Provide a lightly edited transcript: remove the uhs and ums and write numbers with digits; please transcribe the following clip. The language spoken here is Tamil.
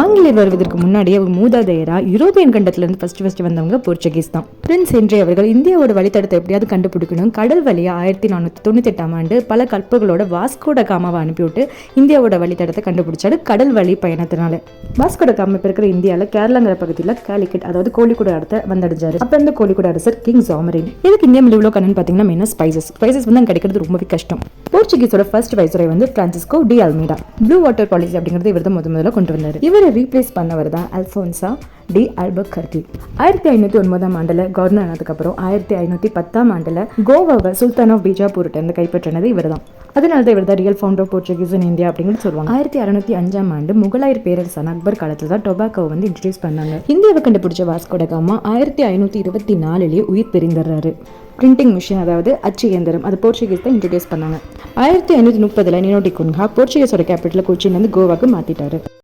ஆங்கிலேயர் வருவதற்கு முன்னாடியே ஒரு மூதாதையரா யூரோப்பியன் கண்டத்திலிருந்து ஃபர்ஸ்ட் வந்தவங்க போர்ச்சுகீஸ் தான். பிரின்ஸ் ஹென்றி அவர்கள் இந்தியாவோட வழித்தடத்தை எப்படியாவது கண்டுபிடிக்கணும், கடல் வழியா 1498 ஆண்டு பல கப்பல்களோட வாஸ்கோட காமாவை அனுப்பிவிட்டு இந்தியாவோட வழித்தடத்தை கண்டுபிடிச்சாரு. கடல் வழி பயணத்தினால வாஸ்கோட காமா இப்ப இருக்கிற இந்தியாவில் கேரளாங்கிற பகுதியில் காலிக்கட், அதாவது கோழிக்கூட இடத்தை வந்தடைஞ்சாரு. அப்ப இந்த கோழிக்கூட அரசர் கிங் ஜாமரின். இதுக்கு இந்தியா இவ்வளோ கண்ணு பாத்தீங்கன்னா மெயினா ஸ்பைசஸ் வந்து கிடைக்கிறது ரொம்பவே கஷ்டம். போர்ச்சுகீஸோட ஃபர்ஸ்ட் வைஸ்ராய் வந்து Francisco de Almeida. Blue water policy அப்படிங்கிறது இவர் தான் முதல்ல கொண்டு வந்தார். இவரை ரீப்ளேஸ் பண்ணவர் தான் அல்போன்சா டி அல்பர்கர்கி. 1509 ஆண்டுல கவர்னர் ஆனதுக்கப்புறம் 1510 ஆண்டுல கோவாவை சுல்தான் ஆஃப் பீஜாப்பூர்ட்ட இருந்து கைப்பற்றினது இவர் தான். அதனால தான் இவர் தான் real founder Portuguese in India அப்படிங்கிறது சொல்லுவாங்க. 1605 ஆண்டு முகலாயர் பேரரசான அக்பர் காலத்துல தான் டொபாக்கோவை வந்து இன்ட்ரடியூஸ் பண்ணாங்க. இந்தியாவை கண்டுபிடிச்ச வாஸ்கோட காமா 1524 உயிர் பிரிந்துறாரு. பிரிண்டிங் மிஷின், அதாவது அச்சு இயந்திரம், அது போர்ச்சுகீஸ் தான் இன்ட்ரடியூஸ் பண்ணாங்க. 1530 நினோ டி குன்ஹா போர்ச்சுகீஸோட கேபிட்டல் கொச்சின்ல இருந்து கோவாக்கு மாத்திட்டாரு.